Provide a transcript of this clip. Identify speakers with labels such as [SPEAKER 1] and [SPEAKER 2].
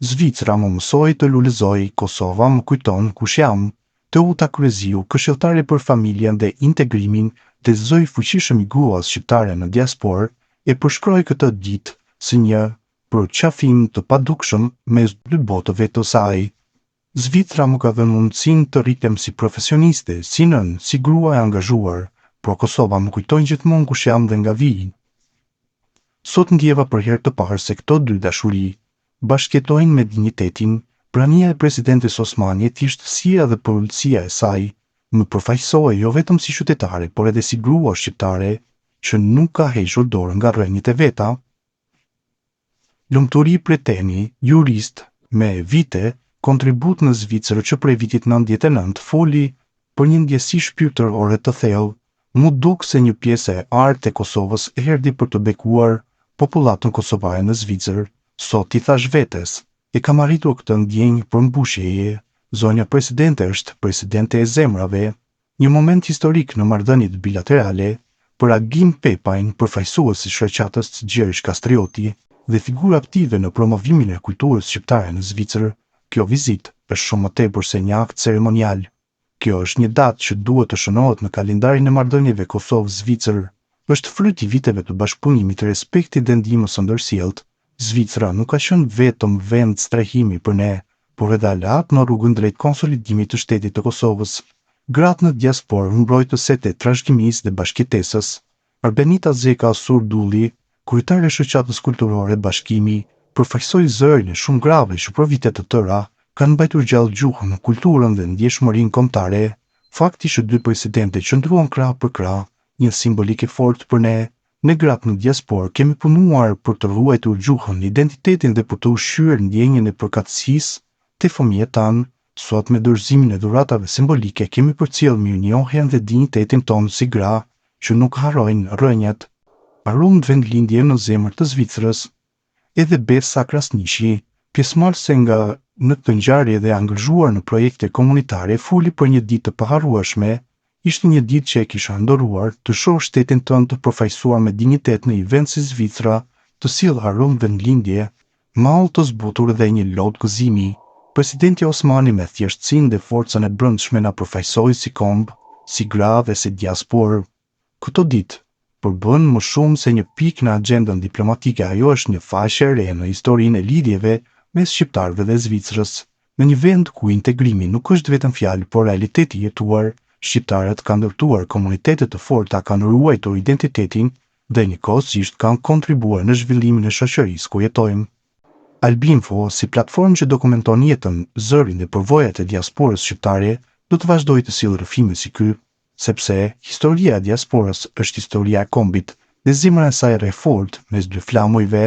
[SPEAKER 1] Zvicra më mësoi të lulëzoj, Kosova më kujton kush jam. Teuta Kryeziu, këshilltari për familjen dhe integrimin dhe zëri fuqishëm i gruas shqiptare në diasporë, e përshkroi këtë ditë si një përqafim të padukshëm mes dy botëve të saj. Zvicra më ka dhënë mundësinë të rritem si profesioniste, si nën, si grua e angazhuar, por Kosova më kujton gjithmonë kush jam dhe nga vij. Sot ndjeva për herë të parë se këto dy dashuri bashkëjetojnë me dinjitetin. Prania e presidentes Osmani ishte si edhe përulësia e saj, më përfaqësoi jo vetëm si qytetare, por edhe si grua shqiptare që nuk ka hequr dorën nga rrënjët e veta. Lumturi Preteni, jurist me vite kontribut në Zvicër që prej vitit 99 foli për një ndjesi shpirtërore të thellë. Mu duk se një pjesë e artë e Kosovës erdhi për të bekuar popullatën kosovare në Zvicër. Sot i thash vetes, e kam arritur këtë ndjenjë për mbushjeje. Zonja presidente është presidente e zemrave, një moment historik në marrëdhëniet bilaterale. Për Agim Pepajn, përfaqësues i shoqatës Gjergj Kastrioti dhe figurë aktive në promovimin e kulturës shqiptare në Zvicër, kjo vizitë është shumë më tepër se një akt ceremonial. Kjo është një datë që duhet të shënohet në kalendarin e marrëdhënieve Kosovë-Zvicër. Është fryt i viteve të bashkëpunimit, respektit dhe ndihmës së ndërsjellët. Zvicra nuk ka qenë vetëm vend strehimi për ne, por edhe aleat në rrugën drejt konsolidimit të shtetit të Kosovës. Gratë në diasporë mbrojtëse të trashëgimisë dhe bashkëtesës. Arbenita Zeka Surdulli, kryetare e shoqatës kulturore Bashkimi, përfaqësoi zërin e shumë grave që për vite të tëra kanë mbajtur gjallë gjuhën, kulturën dhe ndjeshmërinë kombëtare. Fakti që dy presidentë qëndruan krah për krah, një simbolik e fortë për ne. Ne gratë në diasporë kemi punuar për të ruajtur gjuhën, identitetin dhe për të ushqyer ndjenjën e përkatësisë te fëmijët tanë. Sot me dorëzimin e dhuratave simbolike kemi përcjellë mirënjohjen dhe dinjitetin tonë si gra që nuk harrojnë rrënjët. Arumë vendlindje në zemër të Zvicrës. Edhe Besa Krasniqi, pjesëmarrëse nga në këtë ngjarje dhe angazhuar në projekte komunitare, foli për një ditë të paharrueshme. Ishte një ditë që e kisha ndoruar të shoh shtetin tënd të përfaqësuar me dinjitet në një vend si Zvicra, të sjellë aromë vendlindje, mall të zbutur dhe një lot gëzimi. Presidenti Osmani me thjeshtësinë dhe forcën e brendshme na përfaqësoi si kombë, si gra dhe si diasporë. Këtë ditë përbën më shumë se një pikë në agjendën diplomatike, ajo është një faqe e re në historinë e lidhjeve mes shqiptarëve dhe Zvicrës. Në një vend ku integrimi nuk është vetëm fjalë, por realiteti i jetuar, shqiptarët kanë ndërtuar komunitete të forta, kanë ruajtur identitetin dhe njëkohësisht kanë kontribuar në zhvillimin e shoqërisë ku jetojmë. Albinfo, si platformë që dokumenton jetën, zërin dhe përvojat e diasporës shqiptare, do të vazhdojë të sjellë rrëfime si ky, sepse historia e diasporës është historia e kombit dhe zemra e saj rre fort mes dy flamujve.